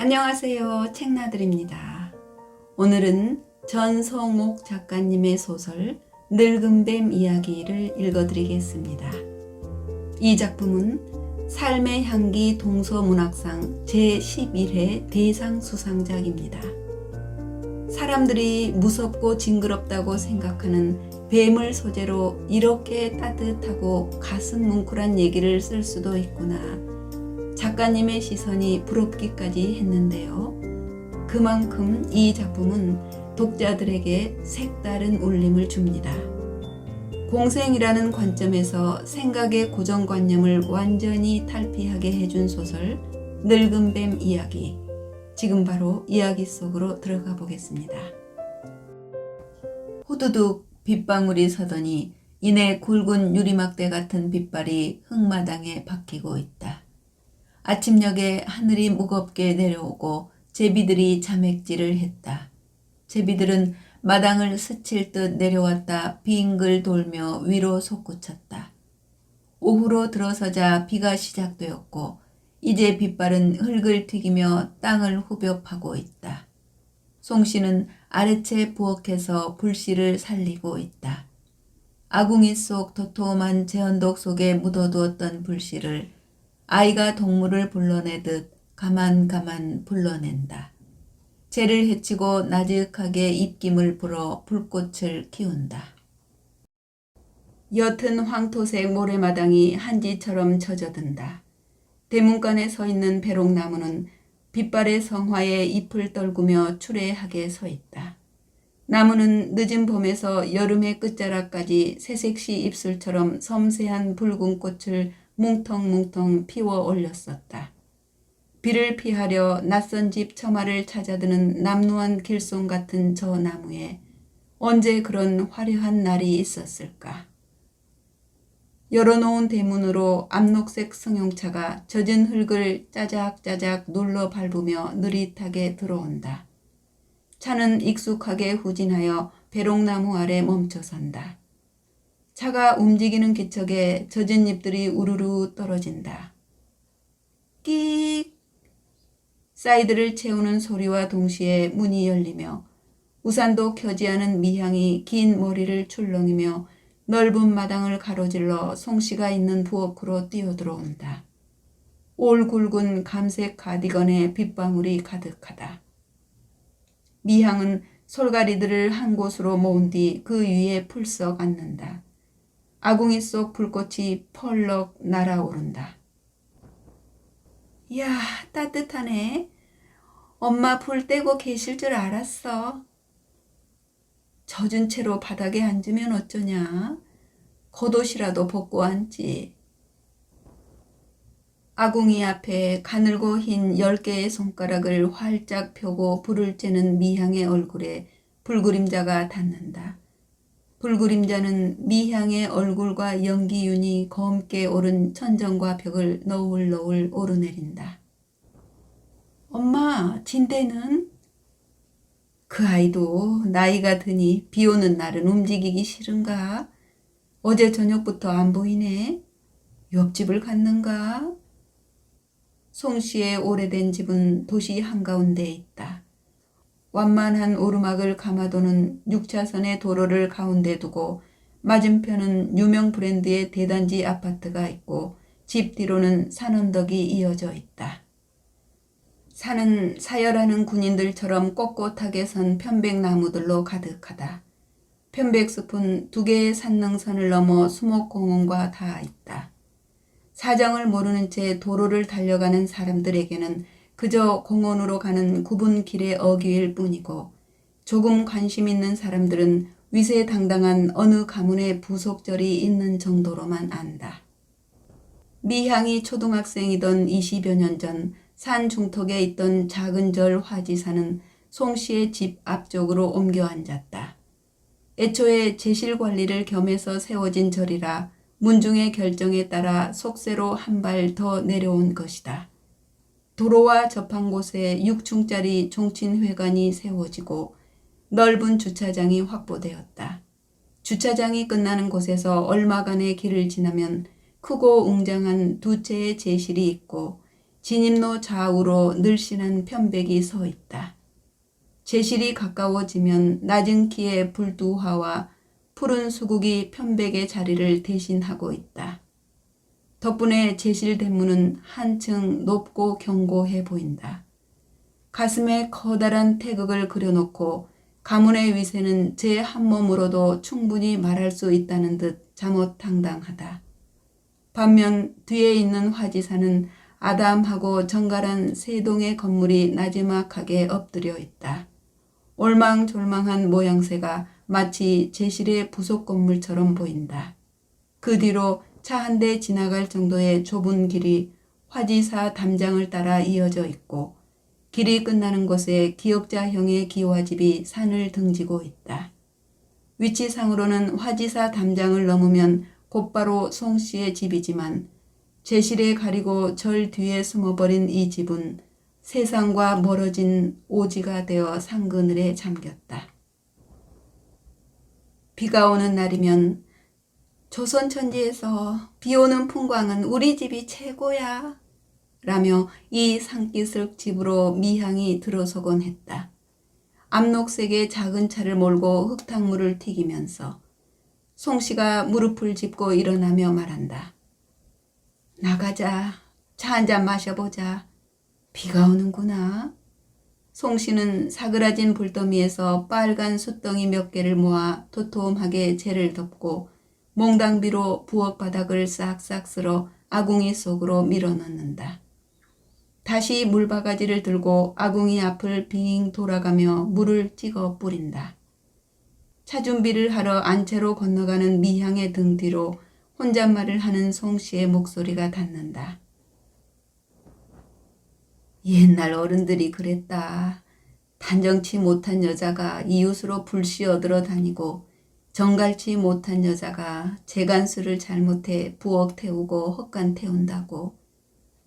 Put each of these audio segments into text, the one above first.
안녕하세요. 책나들입니다. 오늘은 전성옥 작가님의 소설 늙은 뱀 이야기를 읽어드리겠습니다. 이 작품은 삶의 향기 동서문학상 제11회 대상 수상작입니다. 사람들이 무섭고 징그럽다고 생각하는 뱀을 소재로 이렇게 따뜻하고 가슴 뭉클한 얘기를 쓸 수도 있구나. 작가님의 시선이 부럽기까지 했는데요. 그만큼 이 작품은 독자들에게 색다른 울림을 줍니다. 공생이라는 관점에서 생각의 고정관념을 완전히 탈피하게 해준 소설 늙은 뱀 이야기. 지금 바로 이야기 속으로 들어가 보겠습니다. 후두둑 빗방울이 서더니 이내 굵은 유리막대 같은 빗발이 흙마당에 박히고 있다. 아침녘에 하늘이 무겁게 내려오고 제비들이 자맥질을 했다. 제비들은 마당을 스칠 듯 내려왔다 빙글 돌며 위로 솟구쳤다. 오후로 들어서자 비가 시작되었고 이제 빗발은 흙을 튀기며 땅을 후벼 파고 있다. 송씨는 아래채 부엌에서 불씨를 살리고 있다. 아궁이 속 도톰한 재언독 속에 묻어두었던 불씨를 아이가 동물을 불러내듯 가만가만 불러낸다. 재를 헤치고 나직하게 입김을 불어 불꽃을 키운다. 옅은 황토색 모래마당이 한지처럼 젖어든다. 대문간에 서 있는 배롱나무는 빗발의 성화에 잎을 떨구며 추레하게 서 있다. 나무는 늦은 봄에서 여름의 끝자락까지 새색시 입술처럼 섬세한 붉은 꽃을 뭉텅뭉텅 피워 올렸었다. 비를 피하려 낯선 집 처마를 찾아드는 남루한 길송 같은 저 나무에 언제 그런 화려한 날이 있었을까? 열어놓은 대문으로 암록색 승용차가 젖은 흙을 짜작짜작 눌러 밟으며 느릿하게 들어온다. 차는 익숙하게 후진하여 배롱나무 아래 멈춰선다. 차가 움직이는 기척에 젖은 잎들이 우르르 떨어진다. 끽! 사이드를 채우는 소리와 동시에 문이 열리며 우산도 켜지 않은 미향이 긴 머리를 출렁이며 넓은 마당을 가로질러 송씨가 있는 부엌으로 뛰어들어온다. 올 굵은 감색 가디건에 빗방울이 가득하다. 미향은 솔가리들을 한 곳으로 모은 뒤 그 위에 풀썩 앉는다. 아궁이 속 불꽃이 펄럭 날아오른다. 이야, 따뜻하네. 엄마 불 떼고 계실 줄 알았어. 젖은 채로 바닥에 앉으면 어쩌냐. 겉옷이라도 벗고 앉지. 아궁이 앞에 가늘고 흰 10개의 손가락을 활짝 펴고 불을 쬐는 미향의 얼굴에 불그림자가 닿는다. 불그림자는 미향의 얼굴과 연기윤이 검게 오른 천정과 벽을 너울너울 오르내린다. 엄마, 진대는? 그 아이도 나이가 드니 비 오는 날은 움직이기 싫은가? 어제 저녁부터 안 보이네. 옆집을 갔는가? 송씨의 오래된 집은 도시 한가운데에 있다. 완만한 오르막을 감아도는 6차선의 도로를 가운데 두고 맞은편은 유명 브랜드의 대단지 아파트가 있고 집 뒤로는 산 언덕이 이어져 있다. 산은 사열하는 군인들처럼 꼿꼿하게 선 편백나무들로 가득하다. 편백숲은 2개의 산능선을 넘어 수목공원과 닿아 있다. 사정을 모르는 채 도로를 달려가는 사람들에게는 그저 공원으로 가는 굽은 길의 어귀일 뿐이고 조금 관심 있는 사람들은 위세당당한 어느 가문의 부속절이 있는 정도로만 안다. 미향이 초등학생이던 20여 년 전 산 중턱에 있던 작은 절 화지사는 송씨의 집 앞쪽으로 옮겨 앉았다. 애초에 제실관리를 겸해서 세워진 절이라 문중의 결정에 따라 속세로 한 발 더 내려온 것이다. 도로와 접한 곳에 6층짜리 종친회관이 세워지고 넓은 주차장이 확보되었다. 주차장이 끝나는 곳에서 얼마간의 길을 지나면 크고 웅장한 2채의 제실이 있고 진입로 좌우로 늘씬한 편백이 서 있다. 제실이 가까워지면 낮은 키의 불두화와 푸른 수국이 편백의 자리를 대신하고 있다. 덕분에 제실 대문은 한층 높고 견고해 보인다. 가슴에 커다란 태극을 그려놓고 가문의 위세는 제 한 몸으로도 충분히 말할 수 있다는 듯 자못당당하다. 반면 뒤에 있는 화지사는 아담하고 정갈한 세 동의 건물이 나지막하게 엎드려 있다. 올망졸망한 모양새가 마치 제실의 부속 건물처럼 보인다. 그 뒤로 차 한 대 지나갈 정도의 좁은 길이 화지사 담장을 따라 이어져 있고 길이 끝나는 곳에 기역자형의 기와집이 산을 등지고 있다. 위치상으로는 화지사 담장을 넘으면 곧바로 송씨의 집이지만 제실에 가리고 절 뒤에 숨어버린 이 집은 세상과 멀어진 오지가 되어 상그늘에 잠겼다. 비가 오는 날이면 조선천지에서 비오는 풍광은 우리 집이 최고야 라며 이 산기슭 집으로 미향이 들어서곤 했다. 암록색의 작은 차를 몰고 흙탕물을 튀기면서 송씨가 무릎을 짚고 일어나며 말한다. 나가자. 차 한잔 마셔보자. 비가 오는구나. 송씨는 사그라진 불더미에서 빨간 숯덩이 몇 개를 모아 도톰하게 재를 덮고 몽당비로 부엌 바닥을 싹싹 쓸어 아궁이 속으로 밀어넣는다. 다시 물바가지를 들고 아궁이 앞을 빙 돌아가며 물을 찍어 뿌린다. 차 준비를 하러 안채로 건너가는 미향의 등 뒤로 혼잣말을 하는 송씨의 목소리가 닿는다. 옛날 어른들이 그랬다. 단정치 못한 여자가 이웃으로 불시 얻으러 다니고 정갈치 못한 여자가 재간수를 잘못해 부엌 태우고 헛간 태운다고.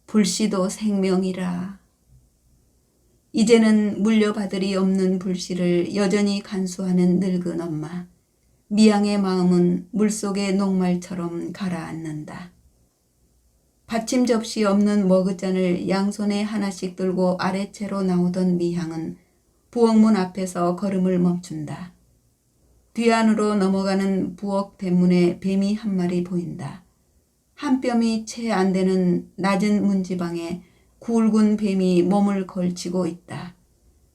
불씨도 생명이라. 이제는 물려받을이 없는 불씨를 여전히 간수하는 늙은 엄마. 미양의 마음은 물속의 녹말처럼 가라앉는다. 받침 접시 없는 머그잔을 양손에 하나씩 들고 아래채로 나오던 미향은 부엌문 앞에서 걸음을 멈춘다. 뒤안으로 넘어가는 부엌 대문에 뱀이 한 마리 보인다. 한 뼘이 채 안 되는 낮은 문지방에 굵은 뱀이 몸을 걸치고 있다.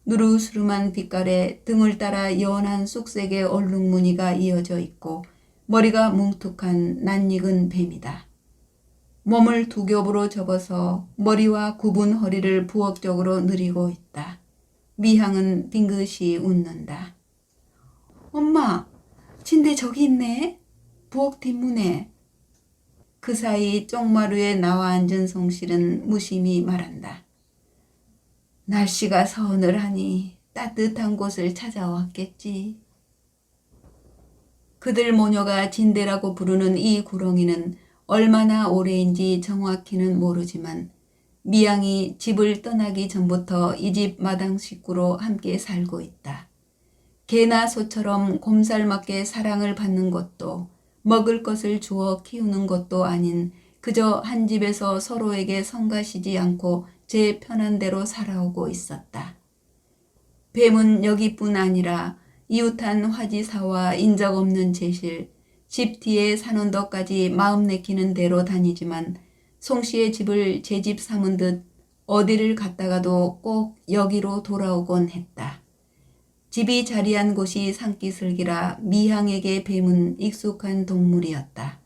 누르스름한 빛깔에 등을 따라 연한 쑥색의 얼룩무늬가 이어져 있고 머리가 뭉툭한 낯익은 뱀이다. 몸을 두 겹으로 접어서 머리와 굽은 허리를 부엌 쪽으로 느리고 있다. 미향은 빙긋이 웃는다. 엄마, 침대 저기 있네. 부엌 뒷문에. 그 사이 쪽마루에 나와 앉은 송실은 무심히 말한다. 날씨가 서늘하니 따뜻한 곳을 찾아왔겠지. 그들 모녀가 진대라고 부르는 이 구렁이는 얼마나 오래인지 정확히는 모르지만 미양이 집을 떠나기 전부터 이 집 마당 식구로 함께 살고 있다. 개나 소처럼 곰살맞게 사랑을 받는 것도 먹을 것을 주어 키우는 것도 아닌 그저 한 집에서 서로에게 성가시지 않고 제 편한 대로 살아오고 있었다. 뱀은 여기뿐 아니라 이웃한 화지사와 인적 없는 제실, 집 뒤에 산원더까지 마음 내키는 대로 다니지만 송씨의 집을 제 집 삼은 듯 어디를 갔다가도 꼭 여기로 돌아오곤 했다. 집이 자리한 곳이 산기슭이라 미향에게 뱀은 익숙한 동물이었다.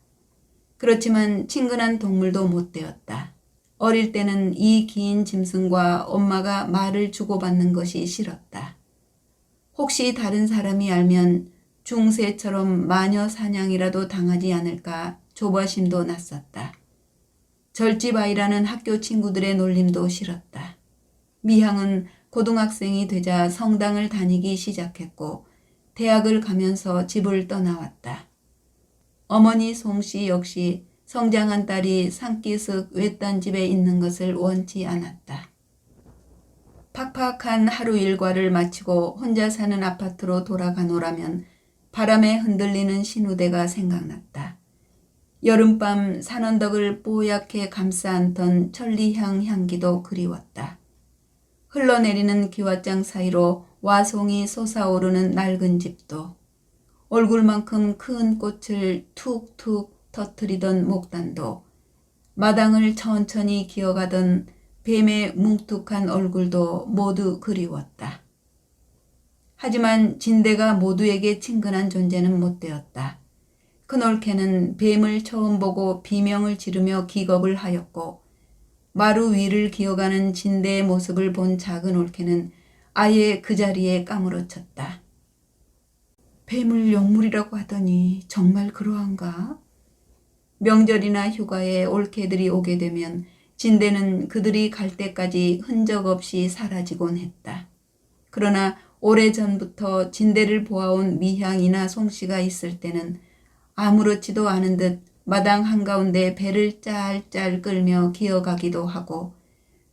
그렇지만 친근한 동물도 못 되었다. 어릴 때는 이 긴 짐승과 엄마가 말을 주고받는 것이 싫었다. 혹시 다른 사람이 알면 중세처럼 마녀 사냥이라도 당하지 않을까 조바심도 났었다. 절집 아이라는 학교 친구들의 놀림도 싫었다. 미향은 고등학생이 되자 성당을 다니기 시작했고 대학을 가면서 집을 떠나왔다. 어머니 송씨 역시 성장한 딸이 산기슭 외딴 집에 있는 것을 원치 않았다. 팍팍한 하루 일과를 마치고 혼자 사는 아파트로 돌아가노라면 바람에 흔들리는 신우대가 생각났다. 여름밤 산언덕을 뽀얗게 감싸 안던 천리향 향기도 그리웠다. 흘러내리는 기왓장 사이로 와송이 솟아오르는 낡은 집도, 얼굴만큼 큰 꽃을 툭툭 터뜨리던 목단도, 마당을 천천히 기어가던 뱀의 뭉툭한 얼굴도 모두 그리웠다. 하지만 진대가 모두에게 친근한 존재는 못 되었다. 큰올케는 뱀을 처음 보고 비명을 지르며 기겁을 하였고, 마루 위를 기어가는 진대의 모습을 본 작은 올케는 아예 그 자리에 까무러쳤다. 뱀을 영물이라고 하더니 정말 그러한가? 명절이나 휴가에 올케들이 오게 되면 진대는 그들이 갈 때까지 흔적 없이 사라지곤 했다. 그러나 오래전부터 진대를 보아온 미향이나 송씨가 있을 때는 아무렇지도 않은 듯 마당 한가운데 배를 짤짤 끌며 기어가기도 하고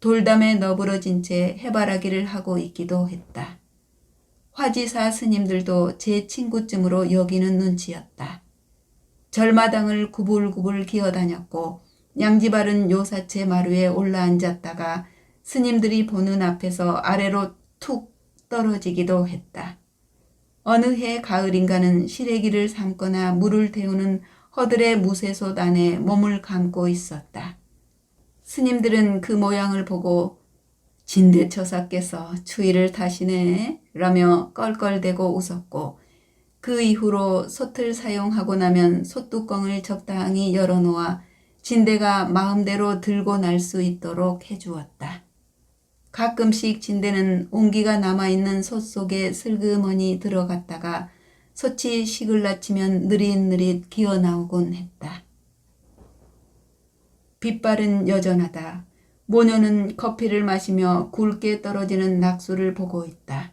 돌담에 너부러진 채 해바라기를 하고 있기도 했다. 화지사 스님들도 제 친구쯤으로 여기는 눈치였다. 절마당을 구불구불 기어다녔고 양지바른 요사채 마루에 올라앉았다가 스님들이 보는 앞에서 아래로 툭 떨어지기도 했다. 어느 해 가을인가는 시래기를 삶거나 물을 데우는 허들의 무쇠솥 안에 몸을 감고 있었다. 스님들은 그 모양을 보고 진대처사께서 추위를 타시네 라며 껄껄대고 웃었고, 그 이후로 솥을 사용하고 나면 솥뚜껑을 적당히 열어놓아 진대가 마음대로 들고 날 수 있도록 해주었다. 가끔씩 진대는 온기가 남아있는 솥 속에 슬그머니 들어갔다가 솥이 시글라치면 느릿느릿 기어나오곤 했다. 빛발은 여전하다. 모녀는 커피를 마시며 굵게 떨어지는 낙수를 보고 있다.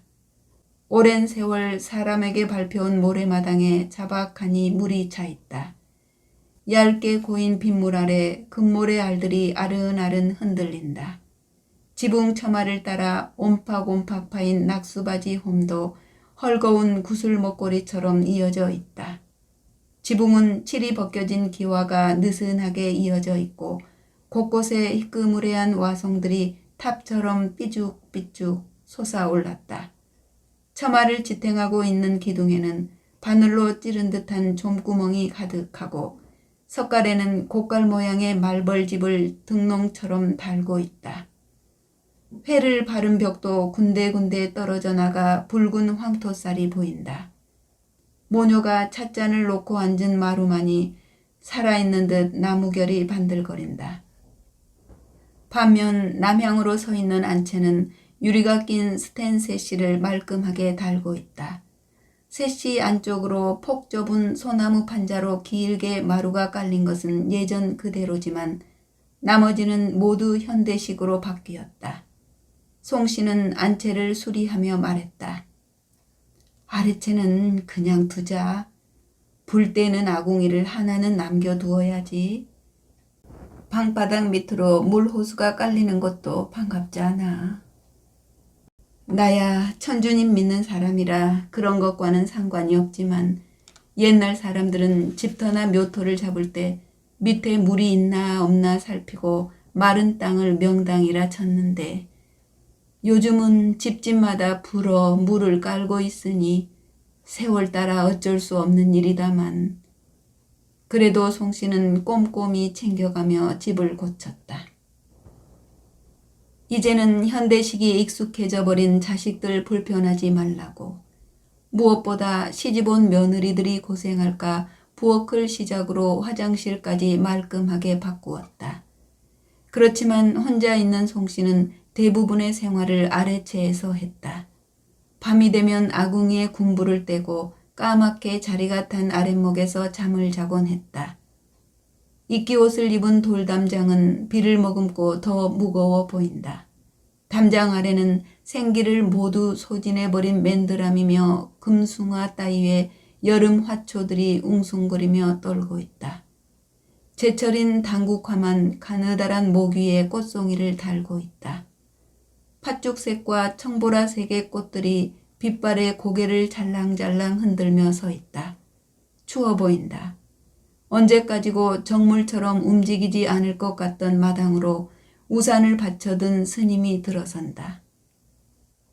오랜 세월 사람에게 밟혀온 모래마당에 자박하니 물이 차 있다. 얇게 고인 빗물 아래 금모래 알들이 아른아른 흔들린다. 지붕 처마를 따라 옴팍옴팍 파인 낙수바지 홈도 헐거운 구슬 목걸이처럼 이어져 있다. 지붕은 칠이 벗겨진 기와가 느슨하게 이어져 있고 곳곳에 희끄무레한 와송들이 탑처럼 삐죽삐죽 솟아올랐다. 처마를 지탱하고 있는 기둥에는 바늘로 찌른 듯한 좀구멍이 가득하고 석갈에는 곡갈 모양의 말벌집을 등롱처럼 달고 있다. 회를 바른 벽도 군데군데 떨어져 나가 붉은 황토살이 보인다. 모녀가 찻잔을 놓고 앉은 마루만이 살아있는 듯 나무결이 반들거린다. 반면 남향으로 서 있는 안채는 유리가 낀 스텐 세시를 말끔하게 달고 있다. 세시 안쪽으로 폭 좁은 소나무 판자로 길게 마루가 깔린 것은 예전 그대로지만 나머지는 모두 현대식으로 바뀌었다. 송씨는 안채를 수리하며 말했다. 아래채는 그냥 두자. 불 때는 아궁이를 하나는 남겨두어야지. 방바닥 밑으로 물호수가 깔리는 것도 반갑지 않아. 나야 천주님 믿는 사람이라 그런 것과는 상관이 없지만 옛날 사람들은 집터나 묘토를 잡을 때 밑에 물이 있나 없나 살피고 마른 땅을 명당이라 쳤는데 요즘은 집집마다 불어 물을 깔고 있으니 세월 따라 어쩔 수 없는 일이다만 그래도 송씨는 꼼꼼히 챙겨가며 집을 고쳤다. 이제는 현대식이 익숙해져 버린 자식들 불편하지 말라고 무엇보다 시집온 며느리들이 고생할까 부엌을 시작으로 화장실까지 말끔하게 바꾸었다. 그렇지만 혼자 있는 송씨는 대부분의 생활을 아래채에서 했다. 밤이 되면 아궁이에 군불을 떼고 까맣게 자리가 탄 아랫목에서 잠을 자곤 했다. 이끼옷을 입은 돌담장은 비를 머금고 더 무거워 보인다. 담장 아래는 생기를 모두 소진해버린 맨드람이며 금숭아 따위의 여름 화초들이 웅숭거리며 떨고 있다. 제철인 당국화만 가느다란 목 위에 꽃송이를 달고 있다. 팥죽색과 청보라색의 꽃들이 빛발에 고개를 잘랑잘랑 흔들며 서 있다. 추워 보인다. 언제까지고 정물처럼 움직이지 않을 것 같던 마당으로 우산을 받쳐든 스님이 들어선다.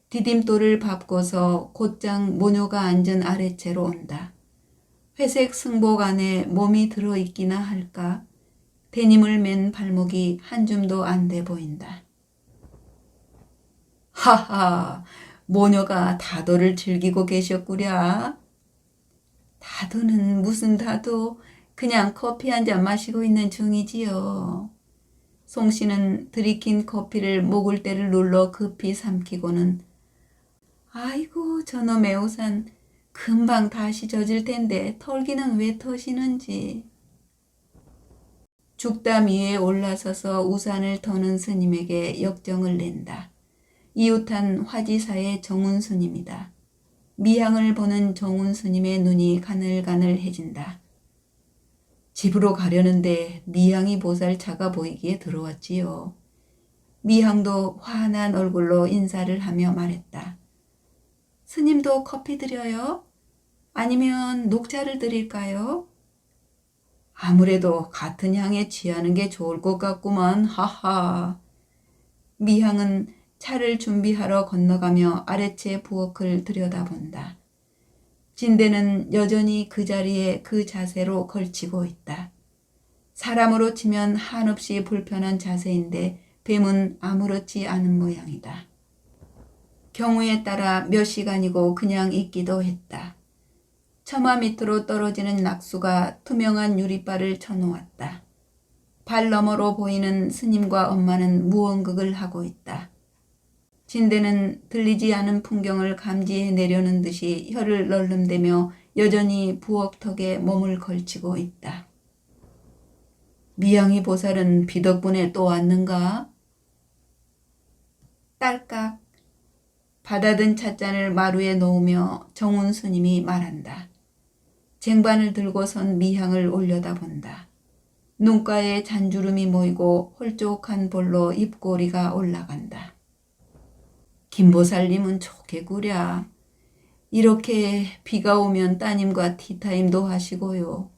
디딤돌을 밟고서 곧장 모녀가 앉은 아래채로 온다. 회색 승복 안에 몸이 들어있기나 할까? 데님을 맨 발목이 한 줌도 안 돼 보인다. 하하, 모녀가 다도를 즐기고 계셨구랴. 다도는 무슨 다도, 그냥 커피 한 잔 마시고 있는 중이지요. 송씨는 들이킨 커피를 목을대를 눌러 급히 삼키고는 아이고 저놈의 우산 금방 다시 젖을 텐데 털기는 왜 터시는지. 죽담 위에 올라서서 우산을 터는 스님에게 역정을 낸다. 이웃한 화지사의 정운 스님이다. 미향을 보는 정운 스님의 눈이 가늘가늘해진다. 집으로 가려는데 미향이 보살 차가 보이기에 들어왔지요. 미향도 환한 얼굴로 인사를 하며 말했다. 스님도 커피 드려요? 아니면 녹차를 드릴까요? 아무래도 같은 향에 취하는 게 좋을 것 같구만. 하하. 미향은 차를 준비하러 건너가며 아래채 부엌을 들여다본다. 진대는 여전히 그 자리에 그 자세로 걸치고 있다. 사람으로 치면 한없이 불편한 자세인데 뱀은 아무렇지 않은 모양이다. 경우에 따라 몇 시간이고 그냥 있기도 했다. 처마 밑으로 떨어지는 낙수가 투명한 유리바를 쳐놓았다. 발 너머로 보이는 스님과 엄마는 무언극을 하고 있다. 진대는 들리지 않은 풍경을 감지해내려는 듯이 혀를 널름대며 여전히 부엌턱에 몸을 걸치고 있다. 미양이 보살은 비 덕분에 또 왔는가? 딸깍. 받아든 찻잔을 마루에 놓으며 정운 스님이 말한다. 쟁반을 들고선 미향을 올려다본다. 눈가에 잔주름이 모이고 홀쭉한 볼로 입꼬리가 올라간다. 김보살님은 좋게구랴. 이렇게 비가 오면 따님과 티타임도 하시고요.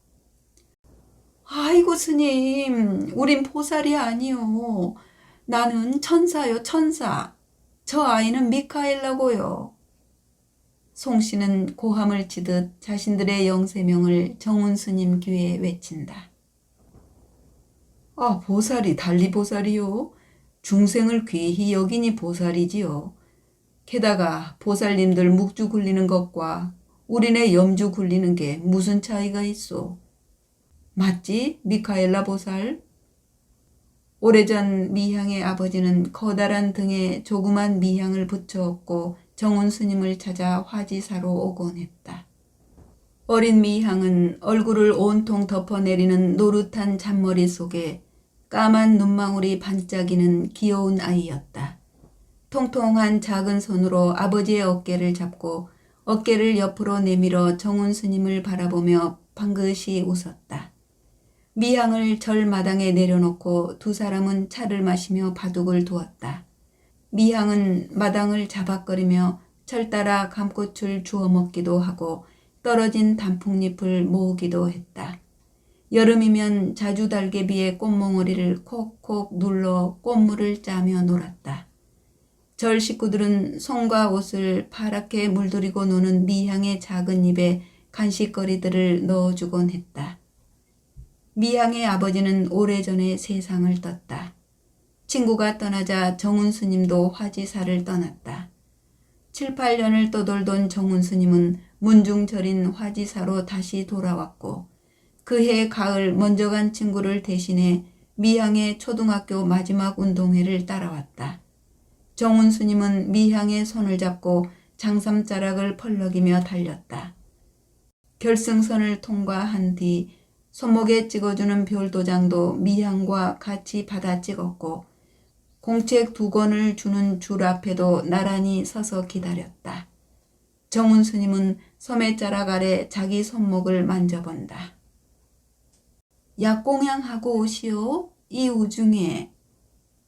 아이고 스님, 우린 보살이 아니요. 나는 천사요, 천사. 저 아이는 미카엘라고요. 송씨는 고함을 치듯 자신들의 영세명을 정운 스님 귀에 외친다. 아, 보살이 달리 보살이요. 중생을 귀히 여기니 보살이지요. 게다가 보살님들 묵주 굴리는 것과 우리네 염주 굴리는 게 무슨 차이가 있어? 맞지, 미카엘라 보살? 오래전 미향의 아버지는 커다란 등에 조그만 미향을 붙여엎고 정운 스님을 찾아 화지사로 오곤 했다. 어린 미향은 얼굴을 온통 덮어내리는 노릇한 잔머리 속에 까만 눈망울이 반짝이는 귀여운 아이였다. 통통한 작은 손으로 아버지의 어깨를 잡고 어깨를 옆으로 내밀어 정운 스님을 바라보며 방긋이 웃었다. 미향을 절 마당에 내려놓고 두 사람은 차를 마시며 바둑을 두었다. 미향은 마당을 자박거리며 철 따라 감꽃을 주워 먹기도 하고 떨어진 단풍잎을 모으기도 했다. 여름이면 자주달개비의 꽃몽오리를 콕콕 눌러 꽃물을 짜며 놀았다. 절 식구들은 손과 옷을 파랗게 물들이고 노는 미향의 작은 입에 간식거리들을 넣어주곤 했다. 미향의 아버지는 오래전에 세상을 떴다. 친구가 떠나자 정운 스님도 화지사를 떠났다. 7, 8년을 떠돌던 정운 스님은 문중절인 화지사로 다시 돌아왔고 그해 가을 먼저 간 친구를 대신해 미향의 초등학교 마지막 운동회를 따라왔다. 정운 스님은 미향의 손을 잡고 장삼자락을 펄럭이며 달렸다. 결승선을 통과한 뒤 손목에 찍어주는 별도장도 미향과 같이 받아 찍었고 공책 2권을 주는 줄 앞에도 나란히 서서 기다렸다. 정운 스님은 소매자락 아래 자기 손목을 만져본다. 약공양하고 오시오, 이 우중에.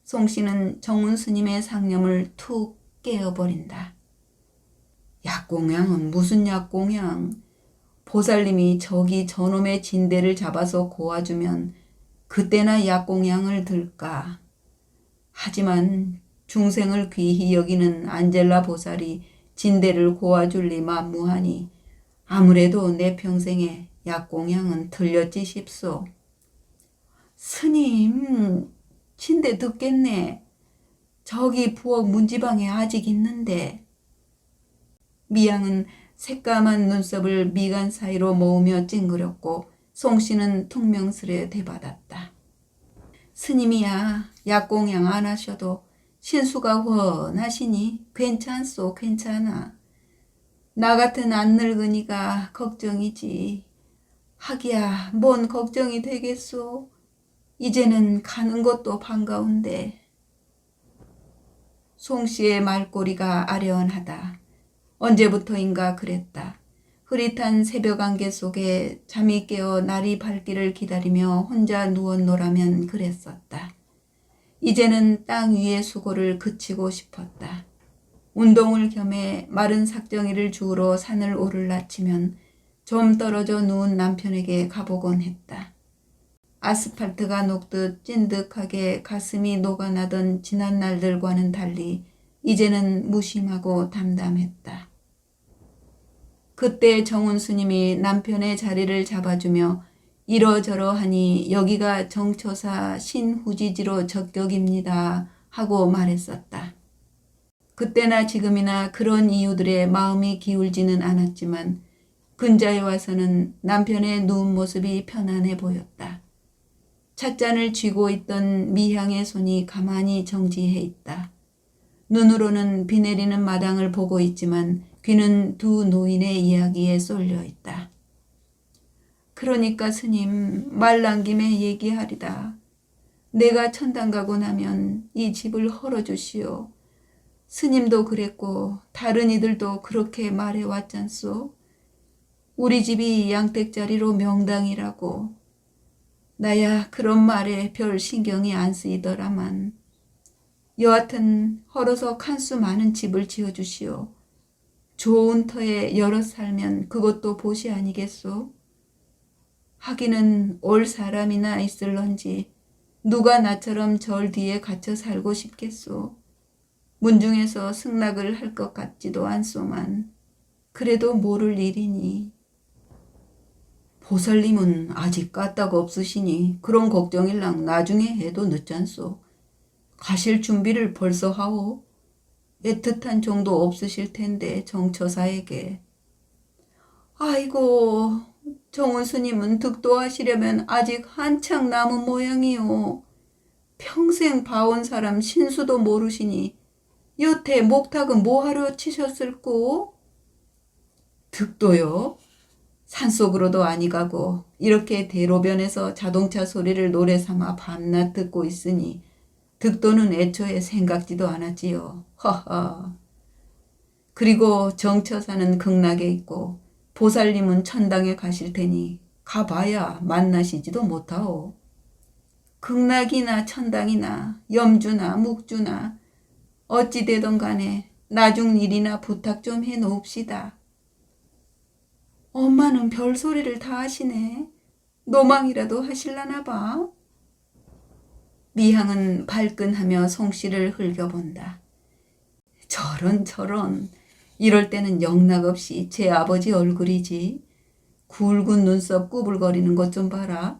송씨는 정운 스님의 상념을 툭 깨어버린다. 약공양은 무슨 약공양? 보살님이 저기 저놈의 진대를 잡아서 고아주면 그때나 약공양을 들까. 하지만 중생을 귀히 여기는 안젤라 보살이 진대를 고아줄 리 만무하니 아무래도 내 평생에 약공양은 들렸지 싶소. 스님, 진대 듣겠네. 저기 부엌 문지방에 아직 있는데. 미양은 새까만 눈썹을 미간 사이로 모으며 찡그렸고 송씨는 퉁명스레 대받았다. 스님이야, 약공양 안 하셔도 신수가 훤하시니 괜찮소, 괜찮아. 나 같은 안 늙으니까 걱정이지. 하기야, 뭔 걱정이 되겠소. 이제는 가는 것도 반가운데. 송씨의 말꼬리가 아련하다. 언제부터인가 그랬다. 흐릿한 새벽 안개 속에 잠이 깨어 날이 밝기를 기다리며 혼자 누웠노라면 그랬었다. 이제는 땅 위의 수고를 그치고 싶었다. 운동을 겸해 마른 삭정이를 주우러 산을 오르라치면 좀 떨어져 누운 남편에게 가보곤 했다. 아스팔트가 녹듯 찐득하게 가슴이 녹아나던 지난 날들과는 달리 이제는 무심하고 담담했다. 그때 정운 스님이 남편의 자리를 잡아주며 이러저러 하니 여기가 정초사 신후지지로 적격입니다 하고 말했었다. 그때나 지금이나 그런 이유들에 마음이 기울지는 않았지만 근자에 와서는 남편의 누운 모습이 편안해 보였다. 찻잔을 쥐고 있던 미향의 손이 가만히 정지해 있다. 눈으로는 비 내리는 마당을 보고 있지만 귀는 두 노인의 이야기에 쏠려 있다. 그러니까 스님, 말 난 김에 얘기하리다. 내가 천당 가고 나면 이 집을 헐어주시오. 스님도 그랬고 다른 이들도 그렇게 말해왔잖소. 우리 집이 양택자리로 명당이라고. 나야 그런 말에 별 신경이 안 쓰이더라만. 여하튼 헐어서 칸수 많은 집을 지어주시오. 좋은 터에 여럿 살면 그것도 보시 아니겠소? 하기는 올 사람이나 있을런지 누가 나처럼 절 뒤에 갇혀 살고 싶겠소. 문중에서 승낙을 할 것 같지도 않소만 그래도 모를 일이니. 보살님은 아직 까딱 없으시니 그런 걱정일랑 나중에 해도 늦잖소. 가실 준비를 벌써 하오. 애틋한 정도 없으실 텐데 정처사에게. 아이고, 정운 스님은 득도하시려면 아직 한창 남은 모양이요. 평생 봐온 사람 신수도 모르시니 여태 목탁은 뭐하러 치셨을꼬? 득도요? 산속으로도 아니 가고 이렇게 대로변에서 자동차 소리를 노래 삼아 밤낮 듣고 있으니 득도는 애초에 생각지도 않았지요. 허허. 그리고 정처사는 극락에 있고 보살님은 천당에 가실 테니 가봐야 만나시지도 못하오. 극락이나 천당이나 염주나 묵주나 어찌 되던 간에 나중 일이나 부탁 좀 해놓읍시다. 엄마는 별소리를 다 하시네. 노망이라도 하실라나 봐. 미향은 발끈하며 송씨를 흘겨본다. 저런 이럴 때는 영락없이 제 아버지 얼굴이지. 굵은 눈썹 꾸불거리는 것 좀 봐라.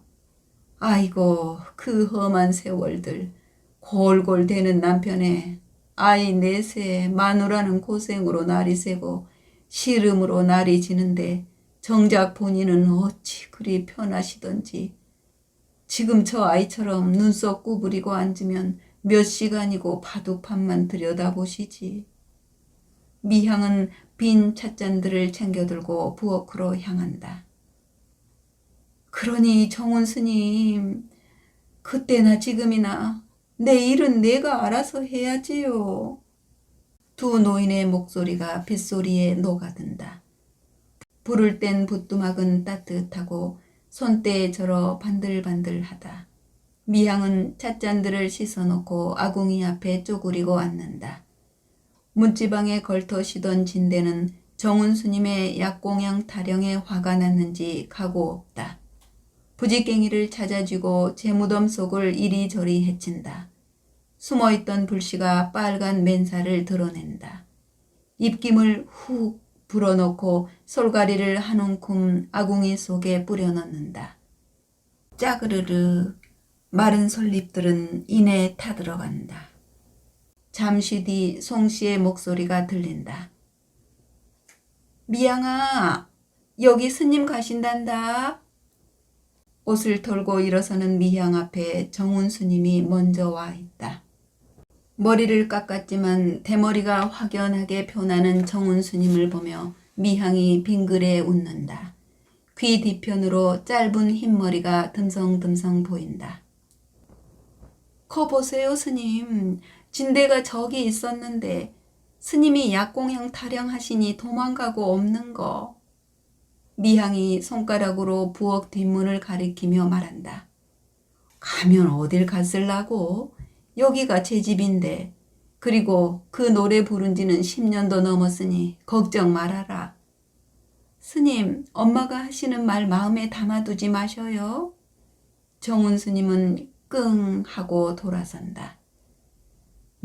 아이고 그 험한 세월들 골골 대는 남편에 아이 넷에 마누라는 고생으로 날이 새고 시름으로 날이 지는데 정작 본인은 어찌 그리 편하시던지. 지금 저 아이처럼 눈썹 구부리고 앉으면 몇 시간이고 바둑판만 들여다보시지. 미향은 빈 찻잔들을 챙겨들고 부엌으로 향한다. 그러니 정운 스님, 그때나 지금이나 내 일은 내가 알아서 해야지요. 두 노인의 목소리가 빗소리에 녹아든다. 불을 땐 부뚜막은 따뜻하고 손때에 절어 반들반들하다. 미향은 찻잔들을 씻어놓고 아궁이 앞에 쪼그리고 앉는다. 문지방에 걸터 쉬던 진대는 정운스님의 약공양 타령에 화가 났는지 가고 없다. 부지깽이를 찾아쥐고 재무덤 속을 이리저리 헤친다. 숨어있던 불씨가 빨간 맨살을 드러낸다. 입김을 훅 불어넣고 솔가리를 한 움큼 아궁이 속에 뿌려넣는다. 짜그르르 마른 솔잎들은 이내 타들어간다. 잠시 뒤 송씨의 목소리가 들린다. 미양아, 여기 스님 가신단다. 옷을 털고 일어서는 미향 앞에 정운 스님이 먼저 와 있다. 머리를 깎았지만 대머리가 확연하게 표나는 정운 스님을 보며 미향이 빙그레 웃는다. 귀 뒤편으로 짧은 흰머리가 듬성듬성 보인다. 거 보세요, 스님. 진대가 저기 있었는데 스님이 약공양 타령하시니 도망가고 없는 거. 미향이 손가락으로 부엌 뒷문을 가리키며 말한다. 가면 어딜 갔을라고? 여기가 제 집인데. 그리고 그 노래 부른 지는 10년도 넘었으니 걱정 말아라. 스님, 엄마가 하시는 말 마음에 담아두지 마셔요. 정운 스님은 끙 하고 돌아선다.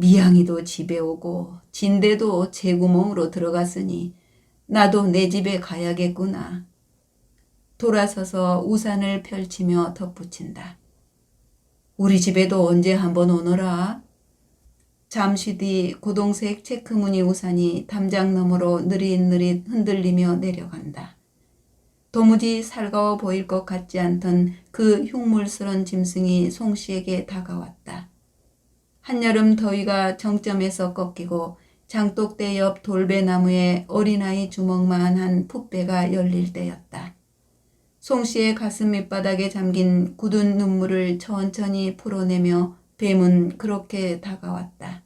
미양이도 집에 오고 진대도 제 구멍으로 들어갔으니 나도 내 집에 가야겠구나. 돌아서서 우산을 펼치며 덧붙인다. 우리 집에도 언제 한번 오너라. 잠시 뒤 고동색 체크무늬 우산이 담장 너머로 느릿느릿 흔들리며 내려간다. 도무지 살가워 보일 것 같지 않던 그 흉물스런 짐승이 송씨에게 다가왔다. 한여름 더위가 정점에서 꺾이고 장독대 옆 돌배나무에 어린아이 주먹만한 풋배가 열릴 때였다. 송씨의 가슴 밑바닥에 잠긴 굳은 눈물을 천천히 풀어내며 뱀은 그렇게 다가왔다.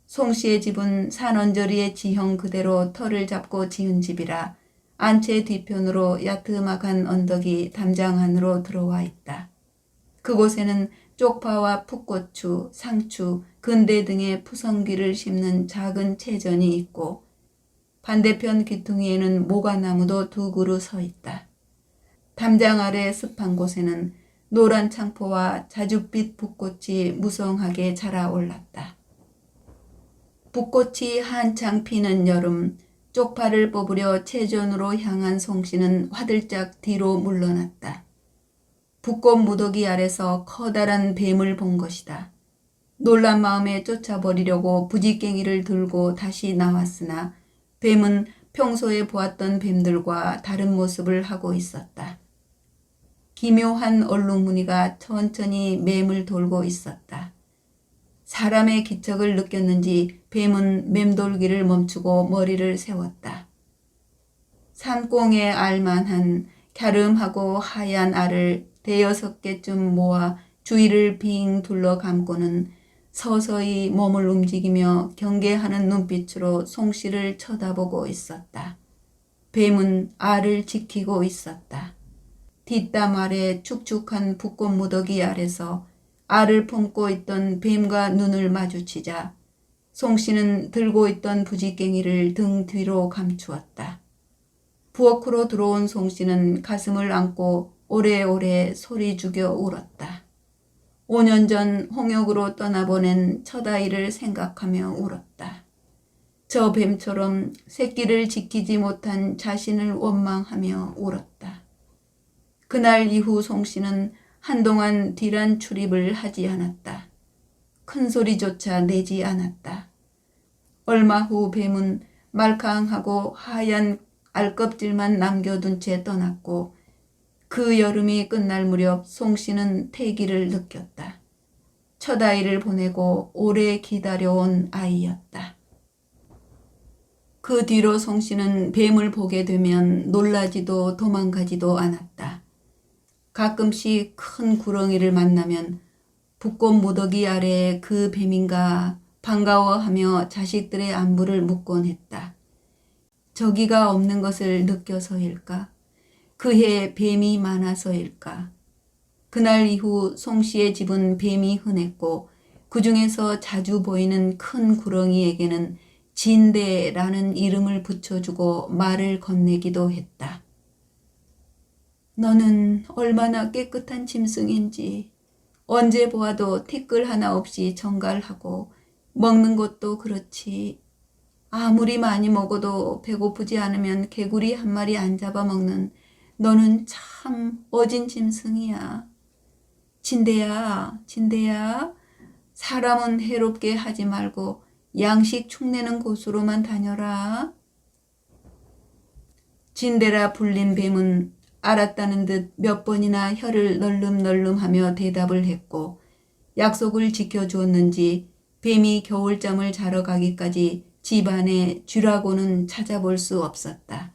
송씨의 집은 산언저리의 지형 그대로 터를 잡고 지은 집이라 안채 뒤편으로 야트막한 언덕이 담장 안으로 들어와 있다. 그곳에는 쪽파와 풋고추, 상추, 근대 등의 푸성귀를 심는 작은 채전이 있고 반대편 귀퉁이에는 모과나무도 두 그루 서 있다. 담장 아래 습한 곳에는 노란 창포와 자줏빛 붓꽃이 무성하게 자라올랐다. 붓꽃이 한창 피는 여름, 쪽파를 뽑으려 채전으로 향한 송씨는 화들짝 뒤로 물러났다. 붓꽃 무더기 아래서 커다란 뱀을 본 것이다. 놀란 마음에 쫓아버리려고 부지깽이를 들고 다시 나왔으나 뱀은 평소에 보았던 뱀들과 다른 모습을 하고 있었다. 기묘한 얼룩무늬가 천천히 맴을 돌고 있었다. 사람의 기척을 느꼈는지 뱀은 맴돌기를 멈추고 머리를 세웠다. 산꽁에 알만한 갸름하고 하얀 알을 5-6개쯤 모아 주위를 빙 둘러 감고는 서서히 몸을 움직이며 경계하는 눈빛으로 송씨를 쳐다보고 있었다. 뱀은 알을 지키고 있었다. 뒷담 아래 축축한 붓꽃 무더기 아래서 알을 품고 있던 뱀과 눈을 마주치자 송씨는 들고 있던 부지깽이를 등 뒤로 감추었다. 부엌으로 들어온 송씨는 가슴을 안고 오래오래 소리 죽여 울었다. 5년 전 홍역으로 떠나보낸 첫아이를 생각하며 울었다. 저 뱀처럼 새끼를 지키지 못한 자신을 원망하며 울었다. 그날 이후 송씨는 한동안 뒤란 출입을 하지 않았다. 큰 소리조차 내지 않았다. 얼마 후 뱀은 말캉하고 하얀 알껍질만 남겨둔 채 떠났고 그 여름이 끝날 무렵 송씨는 태기를 느꼈다. 첫 아이를 보내고 오래 기다려온 아이였다. 그 뒤로 송씨는 뱀을 보게 되면 놀라지도 도망가지도 않았다. 가끔씩 큰 구렁이를 만나면 붓꽃 무더기 아래 그 뱀인가 반가워하며 자식들의 안부를 묻곤 했다. 저기가 없는 것을 느껴서일까? 그해 뱀이 많아서일까? 그날 이후 송씨의 집은 뱀이 흔했고 그 중에서 자주 보이는 큰 구렁이에게는 진대라는 이름을 붙여주고 말을 건네기도 했다. 너는 얼마나 깨끗한 짐승인지 언제 보아도 티끌 하나 없이 정갈하고 먹는 것도 그렇지. 아무리 많이 먹어도 배고프지 않으면 개구리 한 마리 안 잡아먹는 너는 참 어진 짐승이야. 진대야, 진대야. 사람은 해롭게 하지 말고 양식 축내는 곳으로만 다녀라. 진대라 불린 뱀은 알았다는 듯 몇 번이나 혀를 널름널름하며 대답을 했고 약속을 지켜주었는지 뱀이 겨울잠을 자러 가기까지 집안에 쥐라고는 찾아볼 수 없었다.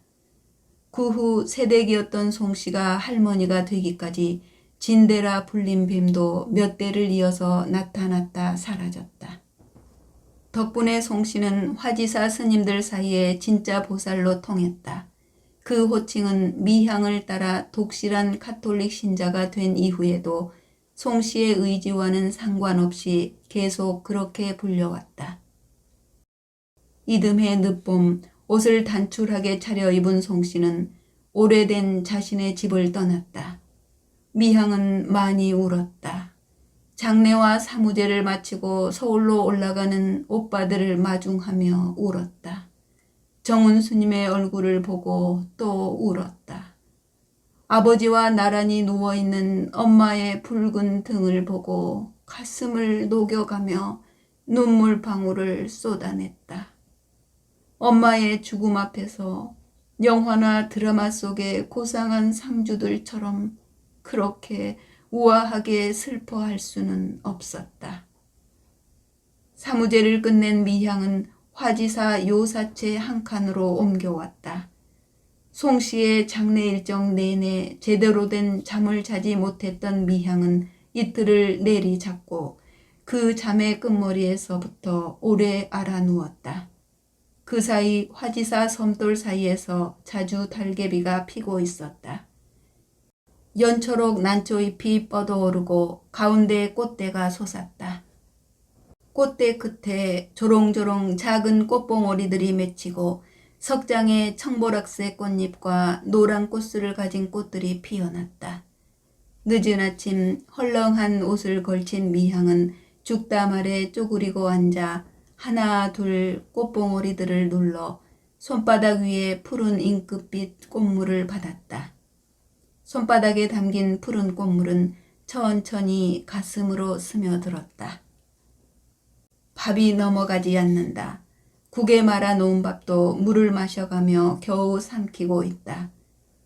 그 후 새댁이었던 송씨가 할머니가 되기까지 진대라 불린 뱀도 몇 대를 이어서 나타났다 사라졌다. 덕분에 송씨는 화지사 스님들 사이에 진짜 보살로 통했다. 그 호칭은 미향을 따라 독실한 카톨릭 신자가 된 이후에도 송씨의 의지와는 상관없이 계속 그렇게 불려왔다. 이듬해 늦봄 옷을 단출하게 차려입은 송씨는 오래된 자신의 집을 떠났다. 미향은 많이 울었다. 장례와 사무제를 마치고 서울로 올라가는 오빠들을 마중하며 울었다. 정운 스님의 얼굴을 보고 또 울었다. 아버지와 나란히 누워있는 엄마의 붉은 등을 보고 가슴을 녹여가며 눈물방울을 쏟아냈다. 엄마의 죽음 앞에서 영화나 드라마 속의 고상한 상주들처럼 그렇게 우아하게 슬퍼할 수는 없었다. 사무제를 끝낸 미향은 화지사 요사체 한 칸으로 옮겨왔다. 송씨의 장례 일정 내내 제대로 된 잠을 자지 못했던 미향은 이틀을 내리잡고 그 잠의 끝머리에서부터 오래 알아누웠다. 그 사이 화지사 섬돌 사이에서 자주 달개비가 피고 있었다. 연초록 난초잎이 뻗어오르고 가운데 꽃대가 솟았다. 꽃대 끝에 조롱조롱 작은 꽃봉오리들이 맺히고 석장에 청보락색 꽃잎과 노란 꽃술을 가진 꽃들이 피어났다. 늦은 아침 헐렁한 옷을 걸친 미향은 죽담 아래 쪼그리고 앉아 하나 둘 꽃봉오리들을 눌러 손바닥 위에 푸른 잉크빛 꽃물을 받았다. 손바닥에 담긴 푸른 꽃물은 천천히 가슴으로 스며들었다. 밥이 넘어가지 않는다. 국에 말아 놓은 밥도 물을 마셔가며 겨우 삼키고 있다.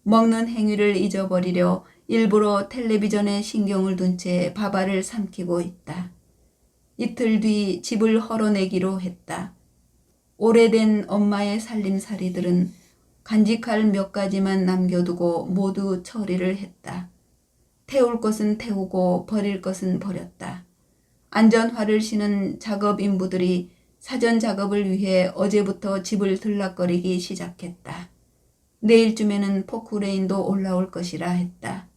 먹는 행위를 잊어버리려 일부러 텔레비전에 신경을 둔 채 밥알을 삼키고 있다. 이틀 뒤 집을 헐어내기로 했다. 오래된 엄마의 살림살이들은 간직할 몇 가지만 남겨두고 모두 처리를 했다. 태울 것은 태우고 버릴 것은 버렸다. 안전화를 신은 작업 인부들이 사전 작업을 위해 어제부터 집을 들락거리기 시작했다. 내일쯤에는 포크레인도 올라올 것이라 했다.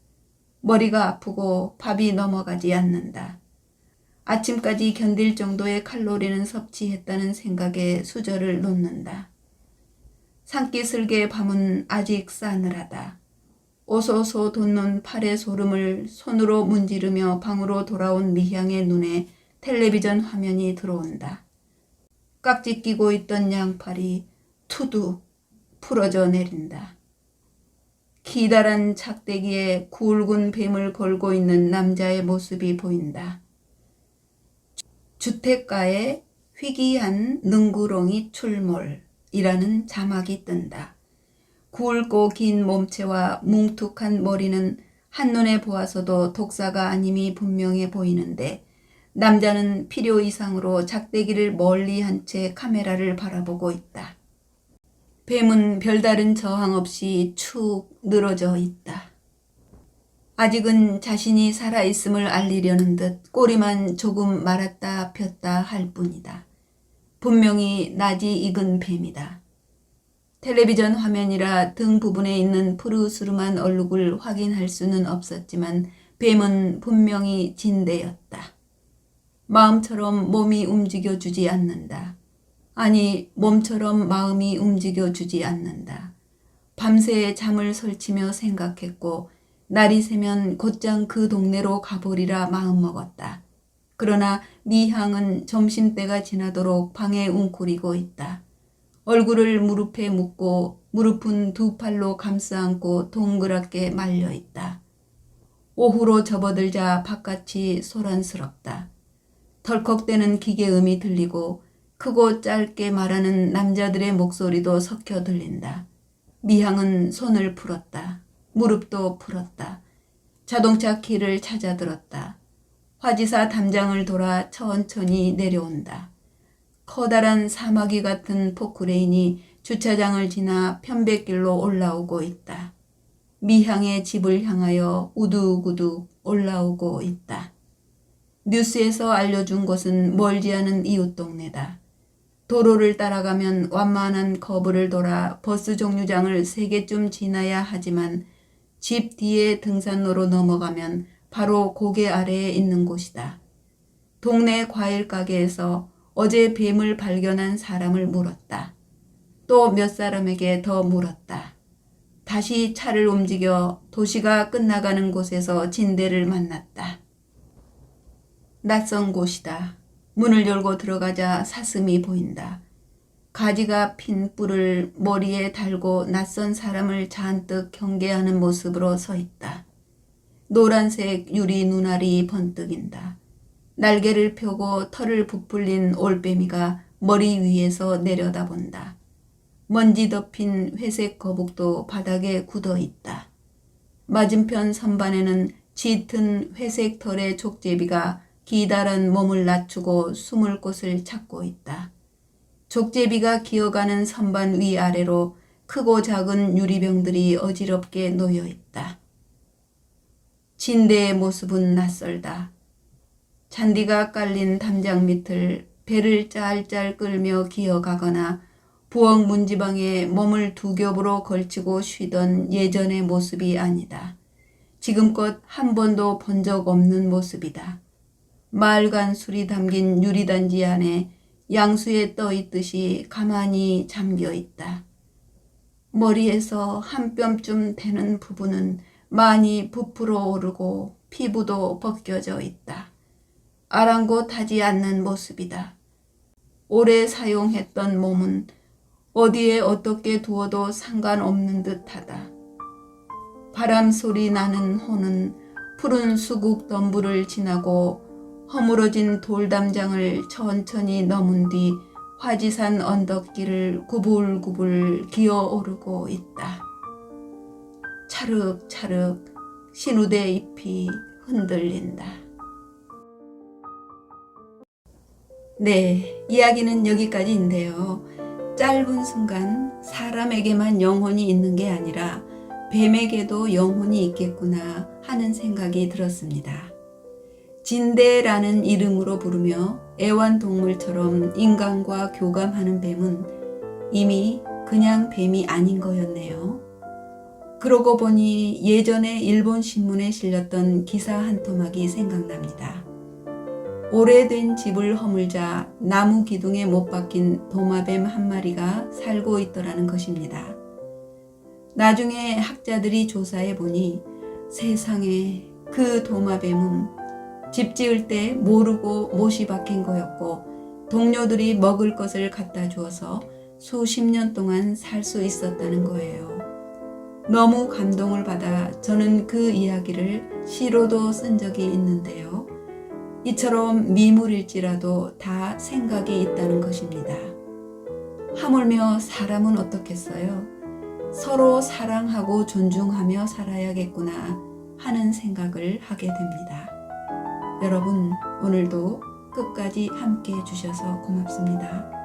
머리가 아프고 밥이 넘어가지 않는다. 아침까지 견딜 정도의 칼로리는 섭취했다는 생각에 수저를 놓는다. 산기슭의 밤은 아직 싸늘하다. 오소소 돋는 팔의 소름을 손으로 문지르며 방으로 돌아온 미향의 눈에 텔레비전 화면이 들어온다. 깍지 끼고 있던 양팔이 투두 풀어져 내린다. 기다란 작대기에 굵은 뱀을 걸고 있는 남자의 모습이 보인다. 주택가에 희귀한 능구렁이 출몰이라는 자막이 뜬다. 굵고 긴 몸체와 뭉툭한 머리는 한눈에 보아서도 독사가 아님이 분명해 보이는데 남자는 필요 이상으로 작대기를 멀리 한 채 카메라를 바라보고 있다. 뱀은 별다른 저항 없이 축 늘어져 있다. 아직은 자신이 살아있음을 알리려는 듯 꼬리만 조금 말았다 폈다 할 뿐이다. 분명히 낯이 익은 뱀이다. 텔레비전 화면이라 등 부분에 있는 푸르스름한 얼룩을 확인할 수는 없었지만 뱀은 분명히 진대였다. 마음처럼 몸이 움직여주지 않는다. 아니, 몸처럼 마음이 움직여주지 않는다. 밤새 잠을 설치며 생각했고 날이 새면 곧장 그 동네로 가보리라 마음먹었다. 그러나 미향은 점심때가 지나도록 방에 웅크리고 있다. 얼굴을 무릎에 묻고 무릎은 두 팔로 감싸안고 동그랗게 말려있다. 오후로 접어들자 바깥이 소란스럽다. 덜컥대는 기계음이 들리고 크고 짧게 말하는 남자들의 목소리도 섞여 들린다. 미향은 손을 풀었다. 무릎도 풀었다. 자동차 키를 찾아들었다. 화지사 담장을 돌아 천천히 내려온다. 커다란 사마귀 같은 포크레인이 주차장을 지나 편백길로 올라오고 있다. 미향의 집을 향하여 우두우두둑 올라오고 있다. 뉴스에서 알려준 곳은 멀지 않은 이웃 동네다. 도로를 따라가면 완만한 커브를 돌아 버스 정류장을 3개쯤 지나야 하지만 집 뒤에 등산로로 넘어가면 바로 고개 아래에 있는 곳이다. 동네 과일 가게에서 어제 뱀을 발견한 사람을 물었다. 또 몇 사람에게 더 물었다. 다시 차를 움직여 도시가 끝나가는 곳에서 진대를 만났다. 낯선 곳이다. 문을 열고 들어가자 사슴이 보인다. 가지가 핀 뿔을 머리에 달고 낯선 사람을 잔뜩 경계하는 모습으로 서 있다. 노란색 유리 눈알이 번뜩인다. 날개를 펴고 털을 부풀린 올빼미가 머리 위에서 내려다본다. 먼지 덮인 회색 거북도 바닥에 굳어 있다. 맞은편 선반에는 짙은 회색 털의 족제비가 기다란 몸을 낮추고 숨을 곳을 찾고 있다. 족제비가 기어가는 선반 위아래로 크고 작은 유리병들이 어지럽게 놓여 있다. 진대의 모습은 낯설다. 잔디가 깔린 담장 밑을 배를 짤짤 끌며 기어가거나 부엌 문지방에 몸을 두 겹으로 걸치고 쉬던 예전의 모습이 아니다. 지금껏 한 번도 본 적 없는 모습이다. 맑은 술이 담긴 유리단지 안에 양수에 떠 있듯이 가만히 잠겨 있다. 머리에서 한 뼘쯤 되는 부분은 많이 부풀어 오르고 피부도 벗겨져 있다. 아랑곳하지 않는 모습이다. 오래 사용했던 몸은 어디에 어떻게 두어도 상관없는 듯하다. 바람 소리 나는 호는 푸른 수국 덤불을 지나고 허물어진 돌담장을 천천히 넘은 뒤 화지산 언덕길을 구불구불 기어오르고 있다. 차륵차륵 신우대 잎이 흔들린다. 네, 이야기는 여기까지인데요. 짧은 순간 사람에게만 영혼이 있는 게 아니라 뱀에게도 영혼이 있겠구나 하는 생각이 들었습니다. 진대라는 이름으로 부르며 애완동물처럼 인간과 교감하는 뱀은 이미 그냥 뱀이 아닌 거였네요. 그러고 보니 예전에 일본 신문에 실렸던 기사 한 토막이 생각납니다. 오래된 집을 허물자 나무 기둥에 못 박힌 도마뱀 한 마리가 살고 있더라는 것입니다. 나중에 학자들이 조사해 보니 세상에 그 도마뱀은 집 지을 때 모르고 못이 박힌 거였고 동료들이 먹을 것을 갖다 주어서 수십 년 동안 살 수 있었다는 거예요. 너무 감동을 받아 저는 그 이야기를 시로도 쓴 적이 있는데요. 이처럼 미물일지라도 다 생각이 있다는 것입니다. 하물며 사람은 어떻겠어요? 서로 사랑하고 존중하며 살아야겠구나 하는 생각을 하게 됩니다. 여러분, 오늘도 끝까지 함께 해주셔서 고맙습니다.